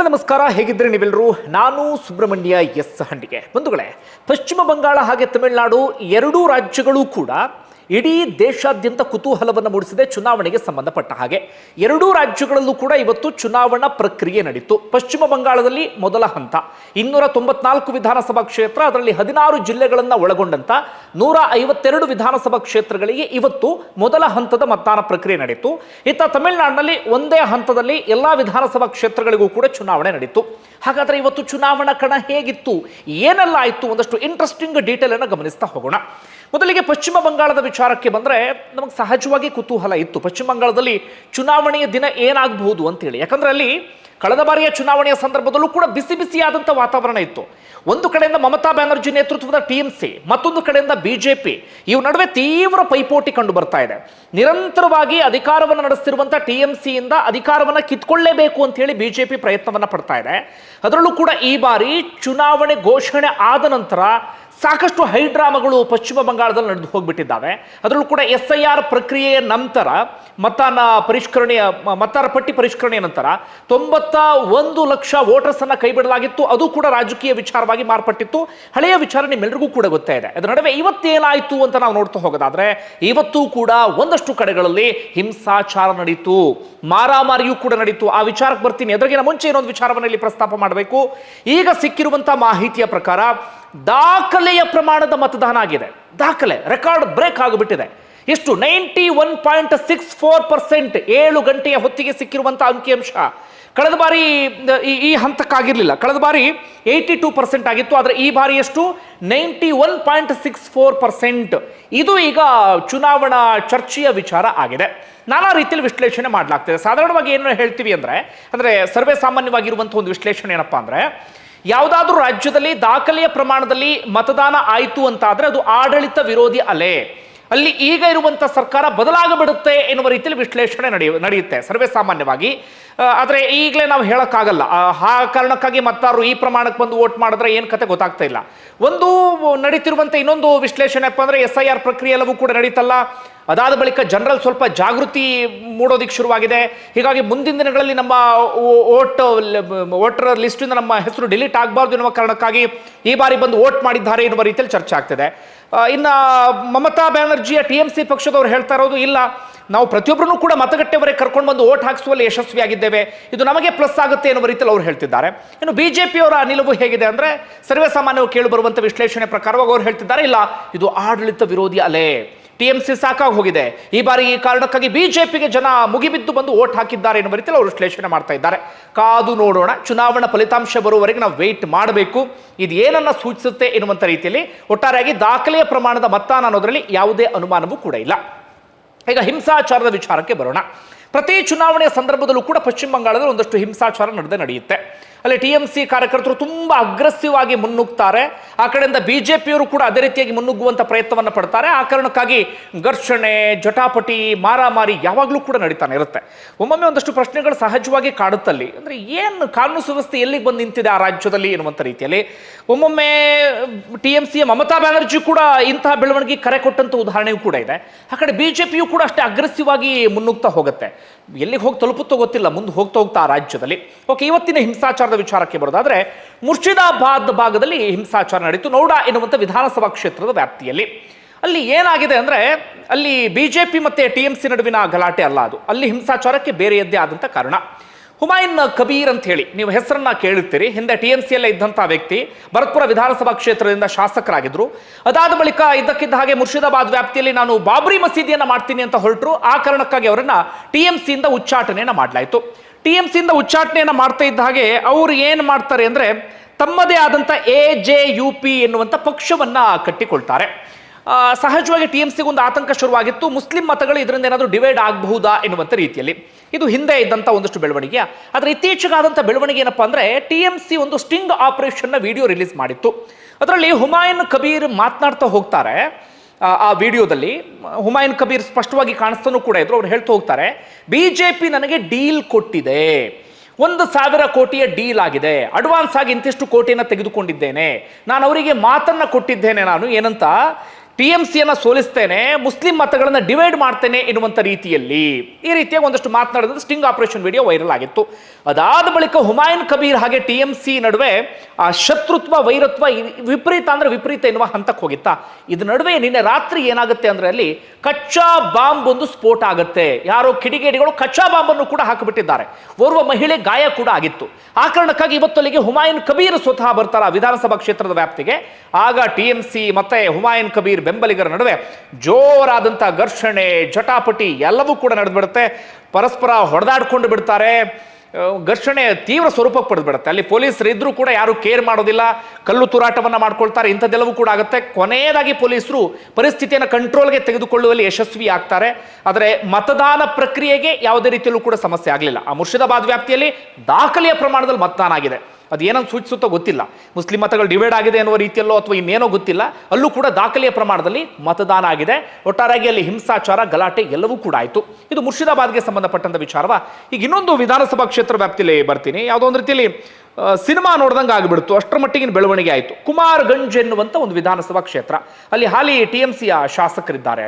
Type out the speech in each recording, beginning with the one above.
ನಮಸ್ಕಾರ, ಹೇಗಿದ್ರೆ ನೀವೆಲ್ಲರೂ. ನಾನು ಸುಬ್ರಹ್ಮಣ್ಯ ಎಸ್ ಹಂಡಿಗೆ. ಬಂಧುಗಳೇ, ಪಶ್ಚಿಮ ಬಂಗಾಳ ಹಾಗೆ ತಮಿಳುನಾಡು ಎರಡೂ ರಾಜ್ಯಗಳು ಕೂಡ ಇಡೀ ದೇಶಾದ್ಯಂತ ಕುತೂಹಲವನ್ನು ಮೂಡಿಸಿದೆ ಚುನಾವಣೆಗೆ ಸಂಬಂಧಪಟ್ಟ ಹಾಗೆ. ಎರಡೂ ರಾಜ್ಯಗಳಲ್ಲೂ ಕೂಡ ಇವತ್ತು ಚುನಾವಣಾ ಪ್ರಕ್ರಿಯೆ ನಡೀತು. ಪಶ್ಚಿಮ ಬಂಗಾಳದಲ್ಲಿ ಮೊದಲ ಹಂತ 294 ವಿಧಾನಸಭಾ ಕ್ಷೇತ್ರ, ಅದರಲ್ಲಿ 16 ಜಿಲ್ಲೆಗಳನ್ನು ಒಳಗೊಂಡಂತ 152 ವಿಧಾನಸಭಾ ಕ್ಷೇತ್ರಗಳಿಗೆ ಇವತ್ತು ಮೊದಲ ಹಂತದ ಮತದಾನ ಪ್ರಕ್ರಿಯೆ ನಡೀತು. ಇತ್ತ ತಮಿಳುನಾಡಿನಲ್ಲಿ ಒಂದೇ ಹಂತದಲ್ಲಿ ಎಲ್ಲಾ ವಿಧಾನಸಭಾ ಕ್ಷೇತ್ರಗಳಿಗೂ ಕೂಡ ಚುನಾವಣೆ ನಡೀತು. ಹಾಗಾದ್ರೆ ಇವತ್ತು ಚುನಾವಣಾ ಕಣ ಹೇಗಿತ್ತು, ಏನೆಲ್ಲ ಆಯಿತು, ಒಂದಷ್ಟು ಇಂಟ್ರೆಸ್ಟಿಂಗ್ ಡೀಟೇಲ್ ಅನ್ನು ಗಮನಿಸ್ತಾ ಹೋಗೋಣ. ಮೊದಲಿಗೆ ಪಶ್ಚಿಮ ಬಂಗಾಳದ ವಿಚಾರಕ್ಕೆ ಬಂದರೆ ನಮಗೆ ಸಹಜವಾಗಿ ಕುತೂಹಲ ಇತ್ತು. ಪಶ್ಚಿಮ ಬಂಗಾಳದಲ್ಲಿ ಚುನಾವಣೆಯ ದಿನ ಏನಾಗಬಹುದು ಅಂತೇಳಿ. ಯಾಕಂದ್ರೆ ಅಲ್ಲಿ ಕಳೆದ ಬಾರಿಯ ಚುನಾವಣೆಯ ಸಂದರ್ಭದಲ್ಲೂ ಕೂಡ ಬಿಸಿ ಬಿಸಿಯಾದಂಥ ವಾತಾವರಣ ಇತ್ತು. ಒಂದು ಕಡೆಯಿಂದ ಮಮತಾ ಬ್ಯಾನರ್ಜಿ ನೇತೃತ್ವದ ಟಿಎಂಸಿ, ಮತ್ತೊಂದು ಕಡೆಯಿಂದ ಬಿಜೆಪಿ, ಇವು ನಡುವೆ ತೀವ್ರ ಪೈಪೋಟಿ ಕಂಡು ಬರ್ತಾ ಇದೆ. ನಿರಂತರವಾಗಿ ಅಧಿಕಾರವನ್ನು ನಡೆಸ್ತಿರುವಂಥ ಟಿಎಂಸಿಯಿಂದ ಅಧಿಕಾರವನ್ನು ಕಿತ್ಕೊಳ್ಳೇಬೇಕು ಅಂತ ಹೇಳಿ ಬಿಜೆಪಿ ಪ್ರಯತ್ನವನ್ನು ಪಡ್ತಾ ಇದೆ. ಅದರಲ್ಲೂ ಕೂಡ ಈ ಬಾರಿ ಚುನಾವಣೆ ಘೋಷಣೆ ಆದ ನಂತರ ಸಾಕಷ್ಟು ಹೈಡ್ರಾಮಾಗಳು ಪಶ್ಚಿಮ ಬಂಗಾಳದಲ್ಲಿ ನಡೆದು ಹೋಗ್ಬಿಟ್ಟಿದ್ದಾವೆ. ಅದರಲ್ಲೂ ಕೂಡ SIR ಪ್ರಕ್ರಿಯೆಯ ನಂತರ ಮತದಾರ ಪಟ್ಟಿ ಪರಿಷ್ಕರಣೆಯ ನಂತರ 91 ಲಕ್ಷ ವೋಟರ್ಸ್ ಅನ್ನ ಕೈಬಿಡಲಾಗಿತ್ತು. ಅದು ಕೂಡ ರಾಜಕೀಯ ವಿಚಾರವಾಗಿ ಮಾರ್ಪಟ್ಟಿತ್ತು. ಹಳೆಯ ವಿಚಾರ ನಿಮ್ಮೆಲ್ಲರಿಗೂ ಕೂಡ ಗೊತ್ತೇ ಇದೆ. ಅದರ ನಡುವೆ ಇವತ್ತೇನಾಯಿತು ಅಂತ ನಾವು ನೋಡ್ತಾ ಹೋಗೋದಾದ್ರೆ, ಇವತ್ತೂ ಕೂಡ ಒಂದಷ್ಟು ಕಡೆಗಳಲ್ಲಿ ಹಿಂಸಾಚಾರ ನಡೀತು, ಮಾರಾಮಾರಿಯೂ ಕೂಡ ನಡೀತು. ಆ ವಿಚಾರಕ್ಕೆ ಬರ್ತೀನಿ. ಅದರಿಗಿನ ಮುಂಚೆ ಇನ್ನೊಂದು ವಿಚಾರವನ್ನು ಇಲ್ಲಿ ಪ್ರಸ್ತಾಪ ಮಾಡಬೇಕು. ಈಗ ಸಿಕ್ಕಿರುವಂತಹ ಮಾಹಿತಿಯ ಪ್ರಕಾರ ದಾಖಲೆಯ ಪ್ರಮಾಣದ ಮತದಾನ ಆಗಿದೆ. ದಾಖಲೆ ರೆಕಾರ್ಡ್ ಬ್ರೇಕ್ ಆಗಿಬಿಟ್ಟಿದೆ. ಎಷ್ಟು? 91.64%. 7 ಗಂಟೆಯ ಹೊತ್ತಿಗೆ ಸಿಕ್ಕಿರುವಂತಹ ಅಂಕಿಅಂಶ. ಕಳೆದ ಬಾರಿ ಈ ಹಂತಕ್ಕಾಗಿರ್ಲಿಲ್ಲ. ಕಳೆದ ಬಾರಿ 82% ಆಗಿತ್ತು. ಆದರೆ ಈ ಬಾರಿ ಎಷ್ಟು? 91.64%. ಇದು ಈಗ ಚುನಾವಣಾ ಚರ್ಚೆಯ ವಿಚಾರ ಆಗಿದೆ. ನಾನಾ ರೀತಿಯಲ್ಲಿ ವಿಶ್ಲೇಷಣೆ ಮಾಡಲಾಗ್ತದೆ. ಸಾಧಾರಣವಾಗಿ ಏನು ಹೇಳ್ತೀವಿ ಅಂದ್ರೆ ಸರ್ವೇ ಸಾಮಾನ್ಯವಾಗಿರುವಂತಹ ಒಂದು ವಿಶ್ಲೇಷಣೆ ಏನಪ್ಪಾ ಅಂದ್ರೆ, ಯಾವುದಾದ್ರೂ ರಾಜ್ಯದಲ್ಲಿ ದಾಖಲೆಯ ಪ್ರಮಾಣದಲ್ಲಿ ಮತದಾನ ಆಯಿತು ಅಂತ ಆದ್ರೆ ಅದು ಆಡಳಿತ ವಿರೋಧಿ ಅಲೆ. ಅಲ್ಲಿ ಈಗ ಇರುವಂತ ಸರ್ಕಾರ ಬದಲಾಗಬಿಡುತ್ತೆ ಎನ್ನುವ ರೀತಿಯಲ್ಲಿ ವಿಶ್ಲೇಷಣೆ ನಡೆಯುತ್ತೆ ಸರ್ವೇ ಸಾಮಾನ್ಯವಾಗಿ. ಆದರೆ ಈಗಲೇ ನಾವು ಹೇಳಕ್ಕಾಗಲ್ಲ. ಆ ಕಾರಣಕ್ಕಾಗಿ ಮತದಾರರು ಈ ಪ್ರಮಾಣಕ್ಕೆ ಬಂದು ವೋಟ್ ಮಾಡಿದ್ರೆ ಏನು ಕತೆ ಗೊತ್ತಾಗ್ತಾ ಇಲ್ಲ. ಒಂದು ನಡೀತಿರುವಂತ ಇನ್ನೊಂದು ವಿಶ್ಲೇಷಣೆ ಅಪ್ಪ ಅಂದ್ರೆ SIR ಪ್ರಕ್ರಿಯೆ ಎಲ್ಲವೂ ಕೂಡ ನಡೀತಲ್ಲ. ಅದಾದ ಬಳಿಕ ಜನರಲ್ಲಿ ಸ್ವಲ್ಪ ಜಾಗೃತಿ ಮೂಡೋದಿಕ್ಕೆ ಶುರುವಾಗಿದೆ. ಹೀಗಾಗಿ ಮುಂದಿನ ದಿನಗಳಲ್ಲಿ ನಮ್ಮ ವೋಟರ್ ಲಿಸ್ಟಿಂದ ನಮ್ಮ ಹೆಸರು ಡಿಲೀಟ್ ಆಗಬಾರ್ದು ಎನ್ನುವ ಕಾರಣಕ್ಕಾಗಿ ಈ ಬಾರಿ ಬಂದು ವೋಟ್ ಮಾಡಿದ್ದಾರೆ ಎನ್ನುವ ರೀತಿಯಲ್ಲಿ ಚರ್ಚೆ ಆಗ್ತಿದೆ. ಇನ್ನು ಮಮತಾ ಬ್ಯಾನರ್ಜಿಯ TMC ಪಕ್ಷದವರು ಹೇಳ್ತಾ ಇರೋದು, ಇಲ್ಲ, ನಾವು ಪ್ರತಿಯೊಬ್ಬರನ್ನು ಕೂಡ ಮತಗಟ್ಟೆವರೆಗೆ ಕರ್ಕೊಂಡು ಬಂದು ವೋಟ್ ಹಾಕಿಸುವಲ್ಲಿ ಯಶಸ್ವಿಯಾಗಿದ್ದೇವೆ, ಇದು ನಮಗೆ ಪ್ಲಸ್ ಆಗುತ್ತೆ ಎನ್ನುವ ರೀತಿಯಲ್ಲಿ ಅವರು ಹೇಳ್ತಿದ್ದಾರೆ. ಇನ್ನು ಬಿಜೆಪಿಯವರ ನಿಲುವು ಹೇಗಿದೆ ಅಂದ್ರೆ, ಸರ್ವೇ ಸಾಮಾನ್ಯವಾಗಿ ಕೇಳಿ ಬರುವಂತಹ ವಿಶ್ಲೇಷಣೆ ಪ್ರಕಾರವಾಗಿ ಅವರು ಹೇಳ್ತಿದ್ದಾರೆ, ಇಲ್ಲ, ಇದು ಆಡಳಿತ ವಿರೋಧಿ ಅಲೆ, TMC ಸಾಕಾಗಿ ಹೋಗಿದೆ, ಈ ಬಾರಿ ಈ ಕಾರಣಕ್ಕಾಗಿ ಬಿಜೆಪಿಗೆ ಜನ ಮುಗಿಬಿದ್ದು ಬಂದು ವೋಟ್ ಹಾಕಿದ್ದಾರೆ ಎನ್ನುವ ರೀತಿಯಲ್ಲಿ ಅವರು ವಿಶ್ಲೇಷಣೆ ಮಾಡ್ತಾ ಇದ್ದಾರೆ. ಕಾದು ನೋಡೋಣ. ಚುನಾವಣಾ ಫಲಿತಾಂಶ ಬರುವವರೆಗೆ ನಾವು ವೇಟ್ ಮಾಡಬೇಕು, ಇದು ಏನನ್ನ ಸೂಚಿಸುತ್ತೆ ಎನ್ನುವಂಥ ರೀತಿಯಲ್ಲಿ. ಒಟ್ಟಾರೆಯಾಗಿ ದಾಖಲೆಯ ಪ್ರಮಾಣದ ಮತದಾನ ಅನ್ನೋದರಲ್ಲಿ ಯಾವುದೇ ಅನುಮಾನವೂ ಕೂಡ ಇಲ್ಲ. ಈಗ ಹಿಂಸಾಚಾರದ ವಿಚಾರಕ್ಕೆ ಬರೋಣ. ಪ್ರತಿ ಚುನಾವಣೆಯ ಸಂದರ್ಭದಲ್ಲೂ ಕೂಡ ಪಶ್ಚಿಮ ಬಂಗಾಳದಲ್ಲಿ ಒಂದಷ್ಟು ಹಿಂಸಾಚಾರ ನಡೆಯುತ್ತೆ. ಅಲ್ಲಿ TMC ಕಾರ್ಯಕರ್ತರು ತುಂಬಾ ಅಗ್ರೆಸಿವ್ ಆಗಿ ಮುನ್ನುಗ್ತಾರೆ. ಆ ಕಡೆಯಿಂದ ಬಿಜೆಪಿಯವರು ಕೂಡ ಅದೇ ರೀತಿಯಾಗಿ ಮುನ್ನುಗ್ಗುವಂತ ಪ್ರಯತ್ನವನ್ನು ಪಡ್ತಾರೆ. ಆ ಕಾರಣಕ್ಕಾಗಿ ಘರ್ಷಣೆ, ಜಟಾಪಟಿ, ಮಾರಾಮಾರಿ ಯಾವಾಗಲೂ ಕೂಡ ನಡೀತಾನೆ ಇರುತ್ತೆ. ಒಮ್ಮೊಮ್ಮೆ ಒಂದಷ್ಟು ಪ್ರಶ್ನೆಗಳು ಸಹಜವಾಗಿ ಕಾಡುತ್ತಲ್ಲಿ. ಅಂದ್ರೆ ಏನು ಕಾನೂನು ಸುವ್ಯವಸ್ಥೆ ಎಲ್ಲಿಗೆ ಬಂದು ನಿಂತಿದೆ ಆ ರಾಜ್ಯದಲ್ಲಿ ಎನ್ನುವಂಥ ರೀತಿಯಲ್ಲಿ. ಒಮ್ಮೊಮ್ಮೆ TMCಯ ಮಮತಾ ಬ್ಯಾನರ್ಜಿ ಕೂಡ ಇಂತಹ ಬೆಳವಣಿಗೆ ಕರೆ ಕೊಟ್ಟಂತ ಉದಾಹರಣೆಯೂ ಕೂಡ ಇದೆ. ಆ ಕಡೆ ಬಿಜೆಪಿಯು ಕೂಡ ಅಷ್ಟೇ ಅಗ್ರೆಸಿವ್ ಆಗಿ ಮುನ್ನುಗ್ತಾ ಹೋಗುತ್ತೆ. ಎಲ್ಲಿಗೆ ಹೋಗಿ ತಲುಪುತ್ತೋ ಗೊತ್ತಿಲ್ಲ, ಮುಂದೆ ಹೋಗ್ತಾ ಆ ರಾಜ್ಯದಲ್ಲಿ. ಓಕೆ, ಇವತ್ತಿನ ಹಿಂಸಾಚಾರದ ವಿಚಾರಕ್ಕೆ ಬರೋದಾದ್ರೆ, ಮುರ್ಷಿದಾಬಾದ್ ಭಾಗದಲ್ಲಿ ಹಿಂಸಾಚಾರ ನಡೀತು. ನೌಡಾ ಎನ್ನುವಂಥ ವಿಧಾನಸಭಾ ಕ್ಷೇತ್ರದ ವ್ಯಾಪ್ತಿಯಲ್ಲಿ. ಅಲ್ಲಿ ಏನಾಗಿದೆ ಅಂದ್ರೆ, ಅಲ್ಲಿ ಬಿಜೆಪಿ ಮತ್ತೆ TMC ನಡುವಿನ ಗಲಾಟೆ ಅಲ್ಲ ಅದು. ಅಲ್ಲಿ ಹಿಂಸಾಚಾರಕ್ಕೆ ಬೇರೆಯದ್ದೇ ಆದಂಥ ಕಾರಣ. ಹುಮಾಯೂನ್ ಕಬೀರ್ ಅಂತ ಹೇಳಿ ನೀವು ಹೆಸರನ್ನ ಕೇಳಿರ್ತೀರಿ. ಹಿಂದೆ TMCಯಲ್ಲೇ ಇದ್ದಂಥ ವ್ಯಕ್ತಿ, ಭರತ್ಪುರ ವಿಧಾನಸಭಾ ಕ್ಷೇತ್ರದಿಂದ ಶಾಸಕರಾಗಿದ್ರು. ಅದಾದ ಬಳಿಕ ಇದ್ದಕ್ಕಿದ್ದ ಹಾಗೆ ಮುರ್ಷಿದಾಬಾದ್ ವ್ಯಾಪ್ತಿಯಲ್ಲಿ ನಾನು ಬಾಬ್ರಿ ಮಸೀದಿಯನ್ನ ಮಾಡ್ತೀನಿ ಅಂತ ಹೊರಟರು. ಆ ಕಾರಣಕ್ಕಾಗಿ ಅವರನ್ನ TMCಯಿಂದ ಉಚ್ಚಾಟನೆಯನ್ನ ಮಾಡಲಾಯಿತು. TMCಯಿಂದ ಉಚ್ಚಾಟನೆಯನ್ನ ಮಾಡ್ತಾ ಇದ್ದ ಹಾಗೆ ಅವರು ಏನು ಮಾಡ್ತಾರೆ ಅಂದ್ರೆ, ತಮ್ಮದೇ ಆದಂಥ AJUP ಎನ್ನುವಂಥ ಪಕ್ಷವನ್ನ ಕಟ್ಟಿಕೊಳ್ತಾರೆ. ಸಹಜವಾಗಿ TMCಗೆ ಒಂದು ಆತಂಕ ಶುರುವಾಗಿತ್ತು. ಮುಸ್ಲಿಂ ಮತಗಳು ಇದರಿಂದ ಏನಾದರೂ ಡಿವೈಡ್ ಆಗಬಹುದಾ ಎನ್ನುವಂಥ ರೀತಿಯಲ್ಲಿ. ಇದು ಹಿಂದೆ ಇದ್ದಂಥ ಒಂದಷ್ಟು ಬೆಳವಣಿಗೆ. ಆದರೆ ಇತ್ತೀಚೆಗಾದಂಥ ಬೆಳವಣಿಗೆ ಏನಪ್ಪಾ ಅಂದ್ರೆ, TMC ಒಂದು ಸ್ಟಿಂಗ್ ಆಪರೇಷನ್ನ ವಿಡಿಯೋ ರಿಲೀಸ್ ಮಾಡಿತ್ತು. ಅದರಲ್ಲಿ ಹುಮಾಯೂನ್ ಕಬೀರ್ ಮಾತನಾಡ್ತಾ ಹೋಗ್ತಾರೆ. ಆ ವಿಡಿಯೋದಲ್ಲಿ ಹುಮಾಯೂನ್ ಕಬೀರ್ ಸ್ಪಷ್ಟವಾಗಿ ಕಾಣಿಸ್ತಾನೂ ಕೂಡ ಇದ್ರು. ಅವ್ರು ಹೇಳ್ತಾ ಹೋಗ್ತಾರೆ, BJP ನನಗೆ ಡೀಲ್ ಕೊಟ್ಟಿದೆ, 1,000 ಕೋಟಿಯ ಡೀಲ್ ಆಗಿದೆ, ಅಡ್ವಾನ್ಸ್ ಆಗಿ ಇಂತಿಷ್ಟು ಕೋಟಿಯನ್ನು ತೆಗೆದುಕೊಂಡಿದ್ದೇನೆ, ನಾನು ಅವರಿಗೆ ಮಾತನ್ನ ಕೊಟ್ಟಿದ್ದೇನೆ, ನಾನು ಏನಂತ, TMCಯನ್ನು ಸೋಲಿಸ್ತೇನೆ, ಮುಸ್ಲಿಂ ಮತಗಳನ್ನು ಡಿವೈಡ್ ಮಾಡ್ತೇನೆ ಎನ್ನುವಂಥ ರೀತಿಯಲ್ಲಿ ಈ ರೀತಿಯಾಗಿ ಒಂದಷ್ಟು ಮಾತನಾಡಿದ ಸ್ಟಿಂಗ್ ಆಪರೇಷನ್ ವಿಡಿಯೋ ವೈರಲ್ ಆಗಿತ್ತು. ಅದಾದ ಬಳಿಕ ಹುಮಾಯೂನ್ ಕಬೀರ್ ಹಾಗೆ TMC ನಡುವೆ ಆ ಶತ್ರುತ್ವ ವೈರತ್ವ ವಿಪರೀತ ಅಂದ್ರೆ ವಿಪರೀತ ಎನ್ನುವ ಹಂತಕ್ಕೆ ಹೋಗಿತ್ತಾ. ಇದ್ರ ನಡುವೆ ನಿನ್ನೆ ರಾತ್ರಿ ಏನಾಗುತ್ತೆ ಅಂದ್ರೆ ಅಲ್ಲಿ ಕಚ್ಚಾ ಬಾಂಬ್ ಒಂದು ಸ್ಫೋಟ ಆಗುತ್ತೆ. ಯಾರೋ ಕಿಡಿಗೇಡಿಗಳು ಕಚ್ಚಾ ಬಾಂಬನ್ನು ಕೂಡ ಹಾಕಿಬಿಟ್ಟಿದ್ದಾರೆ. ಓರ್ವ ಮಹಿಳೆ ಗಾಯ ಕೂಡ ಆಗಿತ್ತು. ಆ ಕಾರಣಕ್ಕಾಗಿ ಇವತ್ತೊಲ್ಲಿಗೆ ಹುಮಾಯೂನ್ ಕಬೀರ್ ಸ್ವತಃ ಬರ್ತಾರ ವಿಧಾನಸಭಾ ಕ್ಷೇತ್ರದ ವ್ಯಾಪ್ತಿಗೆ. ಆಗ TMC ಮತ್ತೆ ಹುಮಾಯೂನ್ ಕಬೀರ್ ಬೆಂಬಲಿಗರ ನಡುವೆ ಜೋರಾದಂಥ ಘರ್ಷಣೆ ಜಟಾಪಟಿ ಎಲ್ಲವೂ ಕೂಡ ನಡೆದ್ಬಿಡುತ್ತೆ. ಪರಸ್ಪರ ಹೊಡೆದಾಡ್ಕೊಂಡು ಬಿಡ್ತಾರೆ. ಘರ್ಷಣೆ ತೀವ್ರ ಸ್ವರೂಪಕ್ಕೆ ಪಡೆದ್ಬಿಡುತ್ತೆ. ಅಲ್ಲಿ ಪೊಲೀಸರು ಇದ್ರೂ ಕೂಡ ಯಾರು ಕೇರ್ ಮಾಡೋದಿಲ್ಲ, ಕಲ್ಲು ತೂರಾಟವನ್ನ ಮಾಡ್ಕೊಳ್ತಾರೆ. ಇಂಥದ್ದೆಲ್ಲವೂ ಕೂಡ ಆಗುತ್ತೆ. ಕೊನೆಯದಾಗಿ ಪೊಲೀಸರು ಪರಿಸ್ಥಿತಿಯನ್ನು ಕಂಟ್ರೋಲ್ಗೆ ತೆಗೆದುಕೊಳ್ಳುವಲ್ಲಿ ಯಶಸ್ವಿ ಆಗ್ತಾರೆ. ಆದರೆ ಮತದಾನ ಪ್ರಕ್ರಿಯೆಗೆ ಯಾವುದೇ ರೀತಿಯಲ್ಲೂ ಕೂಡ ಸಮಸ್ಯೆ ಆಗಲಿಲ್ಲ. ಆ ಮುರ್ಷಿದಾಬಾದ್ ವ್ಯಾಪ್ತಿಯಲ್ಲಿ ದಾಖಲೆಯ ಪ್ರಮಾಣದಲ್ಲಿ ಮತದಾನ ಆಗಿದೆ. ಅದು ಏನನ್ನು ಸೂಚಿಸುತ್ತೋ ಗೊತ್ತಿಲ್ಲ. ಮುಸ್ಲಿಂ ಮತಗಳು ಡಿವೈಡ್ ಆಗಿದೆ ಅನ್ನುವ ರೀತಿಯಲ್ಲೋ ಅಥವಾ ಇನ್ನೇನೋ ಗೊತ್ತಿಲ್ಲ. ಅಲ್ಲೂ ಕೂಡ ದಾಖಲೆಯ ಪ್ರಮಾಣದಲ್ಲಿ ಮತದಾನ ಆಗಿದೆ. ಒಟ್ಟಾರೆಯಾಗಿ ಅಲ್ಲಿ ಹಿಂಸಾಚಾರ ಗಲಾಟೆ ಎಲ್ಲವೂ ಕೂಡ ಆಯಿತು. ಇದು ಮುರ್ಷಿದಾಬಾದ್ಗೆ ಸಂಬಂಧಪಟ್ಟಂತ ವಿಚಾರವ. ಈಗ ಇನ್ನೊಂದು ವಿಧಾನಸಭಾ ಕ್ಷೇತ್ರ ವ್ಯಾಪ್ತಿಯಲ್ಲಿ ಬರ್ತೀನಿ. ಯಾವುದೋ ಒಂದು ರೀತಿಯಲ್ಲಿ ಸಿನಿಮಾ ನೋಡ್ದಂಗೆ ಆಗಿಬಿಡ್ತು. ಅಷ್ಟರ ಮಟ್ಟಿಗಿನ ಬೆಳವಣಿಗೆ ಆಯಿತು. ಕುಮಾರ್ಗಂಜ್ ಎನ್ನುವಂಥ ಒಂದು ವಿಧಾನಸಭಾ ಕ್ಷೇತ್ರ. ಅಲ್ಲಿ ಹಾಲಿ TMCಯ ಶಾಸಕರಿದ್ದಾರೆ.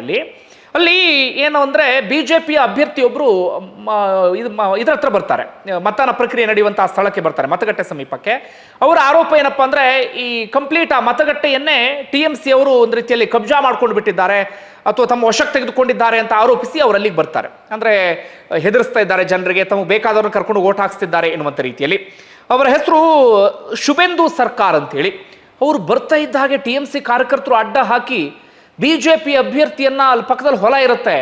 ಅಲ್ಲಿ ಏನು ಅಂದರೆ BJPಯ ಅಭ್ಯರ್ಥಿಯೊಬ್ಬರು ಇದರ ಹತ್ರ ಬರ್ತಾರೆ, ಮತದಾನ ಪ್ರಕ್ರಿಯೆ ನಡೆಯುವಂಥ ಸ್ಥಳಕ್ಕೆ ಬರ್ತಾರೆ, ಮತಗಟ್ಟೆ ಸಮೀಪಕ್ಕೆ. ಅವರ ಆರೋಪ ಏನಪ್ಪ ಅಂದರೆ ಈ ಕಂಪ್ಲೀಟ್ ಆ ಮತಗಟ್ಟೆಯನ್ನೇ TMC ಅವರು ಒಂದು ರೀತಿಯಲ್ಲಿ ಕಬ್ಜಾ ಮಾಡ್ಕೊಂಡು ಬಿಟ್ಟಿದ್ದಾರೆ ಅಥವಾ ತಮ್ಮ ವಶಕ್ಕೆ ತೆಗೆದುಕೊಂಡಿದ್ದಾರೆ ಅಂತ ಆರೋಪಿಸಿ ಅವರು ಅಲ್ಲಿಗೆ ಬರ್ತಾರೆ. ಅಂದರೆ ಹೆದರಿಸ್ತಾ ಇದ್ದಾರೆ ಜನರಿಗೆ, ತಮಗೆ ಬೇಕಾದವ್ರನ್ನ ಕರ್ಕೊಂಡು ಓಟ್ ಹಾಕ್ಸ್ತಿದ್ದಾರೆ ಎನ್ನುವಂಥ ರೀತಿಯಲ್ಲಿ. ಅವರ ಹೆಸರು ಶುಭೆಂದು ಸರ್ಕಾರ್ ಅಂತೇಳಿ. ಅವರು ಬರ್ತಾ ಇದ್ದ ಹಾಗೆ TMC ಕಾರ್ಯಕರ್ತರು ಅಡ್ಡ ಹಾಕಿ BJP ಅಭ್ಯರ್ಥಿಯನ್ನ ಅಲ್ಲಿ ಪಕ್ಕದಲ್ಲಿ ಹೊಲ ಇರುತ್ತೆ,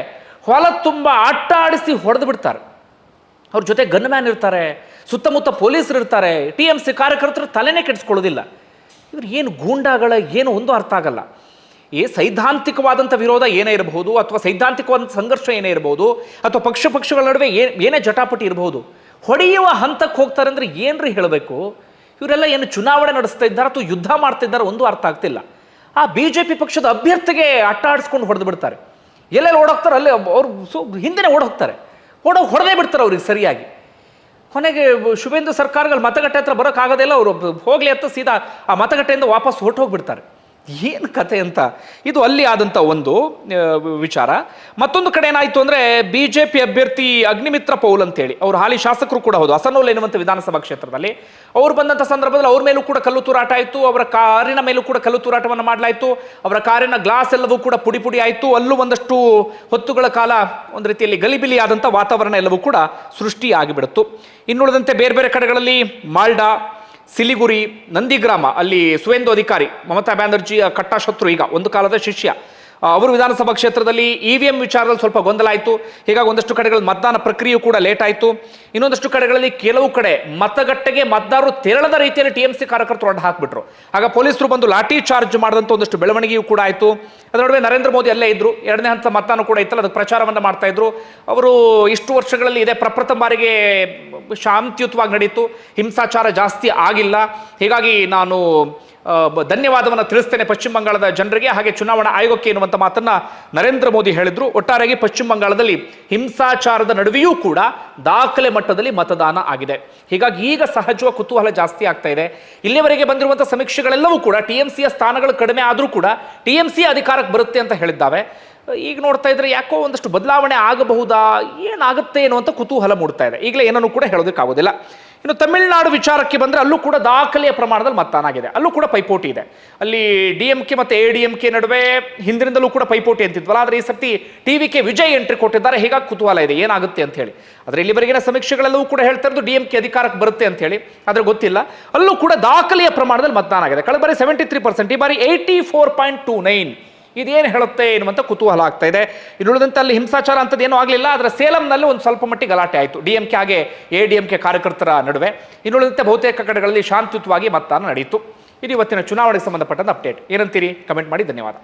ಹೊಲ ತುಂಬ ಆಟ ಆಡಿಸಿ ಹೊಡೆದು ಬಿಡ್ತಾರೆ. ಅವ್ರ ಜೊತೆ ಗನ್ ಮ್ಯಾನ್ ಇರ್ತಾರೆ, ಸುತ್ತಮುತ್ತ ಪೊಲೀಸರು ಇರ್ತಾರೆ. TMC ಕಾರ್ಯಕರ್ತರು ತಲೆನೇ ಕೆಡಿಸ್ಕೊಳ್ಳೋದಿಲ್ಲ. ಇವ್ರು ಏನು ಗೂಂಡಾಗಳ ಏನು ಒಂದು ಅರ್ಥ ಆಗಲ್ಲ. ಸೈದ್ಧಾಂತಿಕವಾದಂಥ ವಿರೋಧ ಏನೇ ಇರಬಹುದು ಅಥವಾ ಸೈದ್ಧಾಂತಿಕವಾದಂಥ ಸಂಘರ್ಷ ಏನೇ ಇರಬಹುದು ಅಥವಾ ಪಕ್ಷಗಳ ನಡುವೆ ಏನೇ ಜಟಾಪಟಿ ಇರಬಹುದು, ಹೊಡೆಯುವ ಹಂತಕ್ಕೆ ಹೋಗ್ತಾರೆ ಅಂದರೆ ಏನ್ರಿ ಹೇಳಬೇಕು? ಇವರೆಲ್ಲ ಏನು ಚುನಾವಣೆ ನಡೆಸ್ತಾ ಇದ್ದಾರೆ ಅಥವಾ ಯುದ್ಧ ಮಾಡ್ತಿದ್ದಾರೆ ಒಂದು ಅರ್ಥ ಆಗ್ತಿಲ್ಲ. ಆ BJP ಪಕ್ಷದ ಅಭ್ಯರ್ಥಿಗೆ ಅಟ್ಟ ಆಡಿಸ್ಕೊಂಡು ಹೊಡೆದು ಬಿಡ್ತಾರೆ. ಎಲ್ಲೆಲ್ಲಿ ಓಡೋಗ್ತಾರೆ ಅಲ್ಲಿ ಅವ್ರು ಹಿಂದೆ ಓಡೋಗ್ತಾರೆ, ಹೊಡೆದೇ ಬಿಡ್ತಾರೆ ಅವ್ರಿಗೆ ಸರಿಯಾಗಿ. ಕೊನೆಗೆ ಶುಭೇಂದು ಸರ್ಕಾರಗಳು ಮತಗಟ್ಟೆ ಹತ್ರ ಬರೋಕ್ಕಾಗೋದಿಲ್ಲ. ಅವರು ಹೋಗ್ಲಿ ಅಂತ ಸೀದಾ ಆ ಮತಗಟ್ಟೆಯಿಂದ ವಾಪಸ್ ಹೊರಟೋಗ್ಬಿಡ್ತಾರೆ. ಏನು ಕತೆ ಅಂತ. ಇದು ಅಲ್ಲಿ ಆದಂಥ ಒಂದು ವಿಚಾರ. ಮತ್ತೊಂದು ಕಡೆ ಏನಾಯಿತು ಅಂದರೆ BJP ಅಭ್ಯರ್ಥಿ ಅಗ್ನಿಮಿತ್ರ ಪೌಲ್ ಅಂತೇಳಿ, ಅವರು ಹಾಲಿ ಶಾಸಕರು ಕೂಡ ಹೌದು, ಹಸನೋಲ್ ಎನ್ನುವಂಥ ವಿಧಾನಸಭಾ ಕ್ಷೇತ್ರದಲ್ಲಿ. ಅವ್ರು ಬಂದಂಥ ಸಂದರ್ಭದಲ್ಲಿ ಅವ್ರ ಮೇಲೂ ಕೂಡ ಕಲ್ಲು ತೂರಾಟ ಆಯಿತು. ಅವರ ಕಾರಿನ ಮೇಲೂ ಕೂಡ ಕಲ್ಲು ತೂರಾಟವನ್ನು ಮಾಡಲಾಯಿತು. ಅವರ ಕಾರಿನ ಗ್ಲಾಸ್ ಎಲ್ಲವೂ ಕೂಡ ಪುಡಿ ಪುಡಿ ಆಯಿತು. ಅಲ್ಲೂ ಒಂದಷ್ಟು ಹೊತ್ತುಗಳ ಕಾಲ ಒಂದು ರೀತಿಯಲ್ಲಿ ಗಲಿಬಿಲಿ ಆದಂಥ ವಾತಾವರಣ ಎಲ್ಲವೂ ಕೂಡ ಸೃಷ್ಟಿಯಾಗಿಬಿಡುತ್ತು. ಇನ್ನುಳಿದಂತೆ ಬೇರೆ ಬೇರೆ ಕಡೆಗಳಲ್ಲಿ ಮಾಲ್ಡಾ, ಸಿಲಿಗುರಿ, ನಂದಿಗ್ರಾಮ ಅಲ್ಲಿ ಸುವೇಂದು ಅಧಿಕಾರಿ ಮಮತಾ ಬ್ಯಾನರ್ಜಿಯ ಕಟ್ಟಾಶತ್ರು, ಈಗ ಒಂದು ಕಾಲದ ಶಿಷ್ಯ, ಅವರು ವಿಧಾನಸಭಾ ಕ್ಷೇತ್ರದಲ್ಲಿ EVM ವಿಚಾರದಲ್ಲಿ ಸ್ವಲ್ಪ ಗೊಂದಲ ಆಯಿತು. ಹೀಗಾಗಿ ಒಂದಷ್ಟು ಕಡೆಗಳಲ್ಲಿ ಮತದಾನ ಪ್ರಕ್ರಿಯೆಯೂ ಕೂಡ ಲೇಟ್ ಆಯಿತು. ಇನ್ನೊಂದಷ್ಟು ಕಡೆಗಳಲ್ಲಿ ಕೆಲವು ಕಡೆ ಮತಗಟ್ಟೆಗೆ ಮತದಾರರು ತೆರಳದ ರೀತಿಯಲ್ಲಿ TMC ಕಾರ್ಯಕರ್ತರು ಅಡ್ಡ ಹಾಕಿಬಿಟ್ರು. ಆಗ ಪೊಲೀಸರು ಬಂದು ಲಾಠಿ ಚಾರ್ಜ್ ಮಾಡಿದಂಥ ಒಂದಷ್ಟು ಬೆಳವಣಿಗೆಯೂ ಕೂಡ ಆಯಿತು. ಅದರ ನಡುವೆ ನರೇಂದ್ರ ಮೋದಿ ಅಲ್ಲೇ ಇದ್ರು. ಎರಡನೇ ಹಂತ ಮತದಾನ ಕೂಡ ಇತ್ತಲ್ಲ, ಅದಕ್ಕೆ ಪ್ರಚಾರವನ್ನು ಮಾಡ್ತಾ ಇದ್ರು. ಅವರು ಇಷ್ಟು ವರ್ಷಗಳಲ್ಲಿ ಇದೇ ಪ್ರಪ್ರಥಮ ಬಾರಿಗೆ ಶಾಂತಿಯುತವಾಗಿ ನಡೀತು, ಹಿಂಸಾಚಾರ ಜಾಸ್ತಿ ಆಗಿಲ್ಲ. ಹೀಗಾಗಿ ನಾನು ಧನ್ಯವಾದವನ್ನು ತಿಳಿಸ್ತೇನೆ ಪಶ್ಚಿಮ ಬಂಗಾಳದ ಜನರಿಗೆ ಹಾಗೆ ಚುನಾವಣಾ ಆಯೋಗಕ್ಕೆ ಎನ್ನುವಂಥ ಮಾತನ್ನ ನರೇಂದ್ರ ಮೋದಿ ಹೇಳಿದ್ರು. ಒಟ್ಟಾರೆಯಾಗಿ ಪಶ್ಚಿಮ ಬಂಗಾಳದಲ್ಲಿ ಹಿಂಸಾಚಾರದ ನಡುವೆಯೂ ಕೂಡ ದಾಖಲೆ ಮಟ್ಟದಲ್ಲಿ ಮತದಾನ ಆಗಿದೆ. ಹೀಗಾಗಿ ಈಗ ಸಹಜವ ಕುತೂಹಲ ಜಾಸ್ತಿ ಆಗ್ತಾ ಇದೆ. ಇಲ್ಲಿವರೆಗೆ ಬಂದಿರುವಂಥ ಸಮೀಕ್ಷೆಗಳೆಲ್ಲವೂ ಕೂಡ TMCಯ ಸ್ಥಾನಗಳು ಕಡಿಮೆ ಆದರೂ ಕೂಡ TMC ಅಧಿಕಾರಕ್ಕೆ ಬರುತ್ತೆ ಅಂತ ಹೇಳಿದ್ದಾವೆ. ಈಗ ನೋಡ್ತಾ ಇದ್ರೆ ಯಾಕೋ ಒಂದಷ್ಟು ಬದಲಾವಣೆ ಆಗಬಹುದಾ, ಏನಾಗುತ್ತೆ ಅನ್ನುವಂಥ ಕುತೂಹಲ ಮೂಡ್ತಾ ಇದೆ. ಈಗಲೇ ಏನನ್ನು ಕೂಡ ಹೇಳೋದಕ್ಕಾಗೋದಿಲ್ಲ. ಇನ್ನು ತಮಿಳುನಾಡು ವಿಚಾರಕ್ಕೆ ಬಂದರೆ ಅಲ್ಲೂ ಕೂಡ ದಾಖಲೆಯ ಪ್ರಮಾಣದಲ್ಲಿ ಮತದಾನ ಆಗಿದೆ. ಅಲ್ಲೂ ಕೂಡ ಪೈಪೋಟಿ ಇದೆ. ಅಲ್ಲಿ DMK ಮತ್ತು ADMK ನಡುವೆ ಹಿಂದಿನಿಂದಲೂ ಕೂಡ ಪೈಪೋಟಿ ಅಂತಿದ್ವಲ್ಲ, ಆದರೆ ಈ ಸರ್ತಿ TVK ವಿಜಯ್ ಎಂಟ್ರಿ ಕೊಟ್ಟಿದ್ದಾರೆ. ಹೀಗಾಗಿ ಕುತೂಹಲ ಇದೆ ಏನಾಗುತ್ತೆ ಅಂತ ಹೇಳಿ. ಆದರೆ ಇಲ್ಲಿವರೆಗಿನ ಸಮೀಕ್ಷೆಗಳೆಲ್ಲವೂ ಕೂಡ ಹೇಳ್ತಾ ಇರೋದು DMK ಅಧಿಕಾರಕ್ಕೆ ಬರುತ್ತೆ ಅಂತ ಹೇಳಿ, ಆದರೆ ಗೊತ್ತಿಲ್ಲ. ಅಲ್ಲೂ ಕೂಡ ದಾಖಲೆಯ ಪ್ರಮಾಣದಲ್ಲಿ ಮತದಾನ ಆಗಿದೆ. ಕಳೆದ ಬಾರಿ 73%, ಈ ಬಾರಿ 84.29. ಇದೇನು ಹೇಳುತ್ತೆ ಎನ್ನುವಂಥ ಕುತೂಹಲ ಆಗ್ತಾ ಇದೆ. ಇನ್ನುಳಿದಂತೆ ಅಲ್ಲಿ ಹಿಂಸಾಚಾರ ಅಂತದ್ದು ಏನೂ ಆಗಲಿಲ್ಲ. ಆದರೆ ಸೇಲಂನಲ್ಲಿ ಒಂದು ಸ್ವಲ್ಪ ಮಟ್ಟಿಗೆ ಗಲಾಟೆ ಆಯಿತು DMK ಹಾಗೆ ADMK ಕಾರ್ಯಕರ್ತರ ನಡುವೆ. ಇನ್ನುಳಿದಂತೆ ಬಹುತೇಕ ಕಡೆಗಳಲ್ಲಿ ಶಾಂತಿಯುತವಾಗಿ ಮತದಾನ ನಡೆಯಿತು. ಇದು ಇವತ್ತಿನ ಚುನಾವಣೆಗೆ ಸಂಬಂಧಪಟ್ಟಂತ ಅಪ್ಡೇಟ್. ಏನಂತೀರಿ? ಕಮೆಂಟ್ ಮಾಡಿ. ಧನ್ಯವಾದ.